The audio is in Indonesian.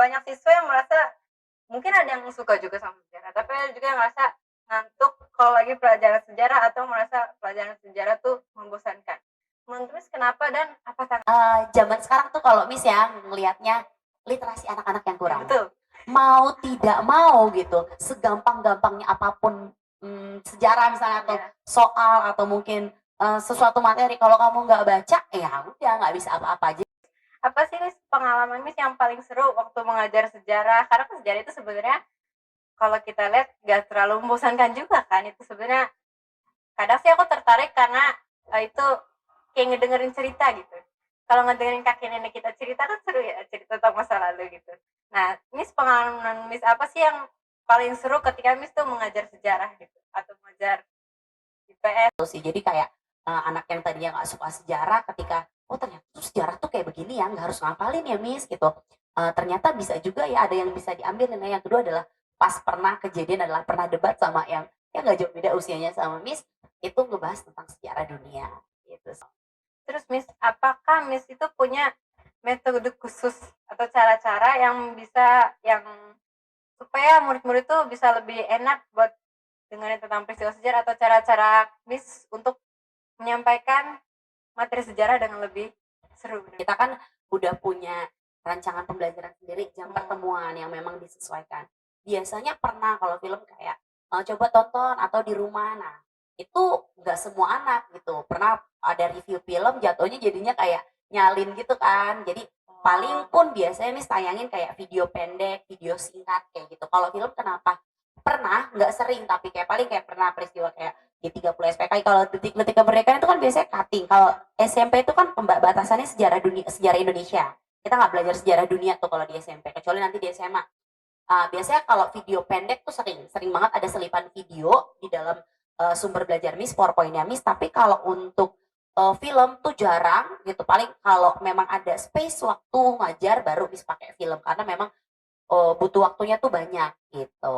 banyak siswa yang merasa mungkin ada yang suka juga sama sejarah, tapi ada juga yang merasa ngantuk kalau lagi pelajaran sejarah atau merasa pelajaran sejarah tuh membosankan. Menurut Miss kenapa dan apa Zaman sekarang tuh kalau Miss ya ngelihatnya literasi anak-anak yang kurang. betul. Mau tidak mau gitu, segampang-gampangnya apapun sejarah misalnya atau Ya. soal atau mungkin sesuatu materi kalau kamu nggak baca ya udah nggak bisa apa-apa aja. Apa sih Miss pengalaman Miss yang paling seru waktu mengajar sejarah? Karena kan sejarah itu sebenarnya kalau kita lihat nggak terlalu membosankan juga kan. Itu sebenarnya kadang sih aku tertarik karena itu kayak ngedengerin cerita gitu. Kalau ngedengerin kakek nenek kita cerita kan seru ya, cerita tentang masa lalu gitu. Nah, Miss pengalaman Miss apa sih yang paling seru ketika Miss tuh mengajar sejarah gitu atau mengajar IPS? Gitu sih. Jadi kayak anak yang tadinya nggak suka sejarah ketika oh ternyata tuh sejarah tuh kayak begini ya nggak harus ngapalin ya Miss gitu. Ternyata bisa juga ya ada yang bisa diambil. Dan yang kedua adalah pas pernah kejadian adalah pernah debat sama yang nggak jauh beda usianya sama Miss itu ngebahas tentang sejarah dunia gitu. Terus Miss, apakah Miss itu punya metode khusus atau cara-cara yang bisa yang supaya murid-murid itu bisa lebih enak buat dengerin tentang peristiwa sejarah atau cara-cara Miss untuk menyampaikan materi sejarah dengan lebih seru? Kita kan udah punya rancangan pembelajaran sendiri, jam pertemuan yang memang disesuaikan. Biasanya pernah kalau film kayak coba tonton atau di rumah. Nah, itu nggak semua anak gitu. Pernah ada review film jatuhnya jadinya kayak nyalin gitu kan. Jadi paling pun biasanya nih tayangin kayak video pendek, video singkat kayak gitu. Kalau film kenapa? Pernah, nggak sering tapi kayak paling kayak pernah peristiwa kayak G30 SPKI. Kalau detik-detik kemerdekaan itu kan biasanya cutting. Kalau SMP itu kan pembatasannya sejarah dunia, sejarah Indonesia. Kita nggak belajar sejarah dunia tuh kalau di SMP, kecuali nanti di SMA. Biasanya kalau video pendek tuh sering banget ada selipan video di dalam sumber belajar Miss, PowerPoint-nya Miss. Tapi kalau untuk film tuh jarang gitu. Paling kalau memang ada space waktu ngajar baru Miss pakai film karena memang butuh waktunya tuh banyak gitu.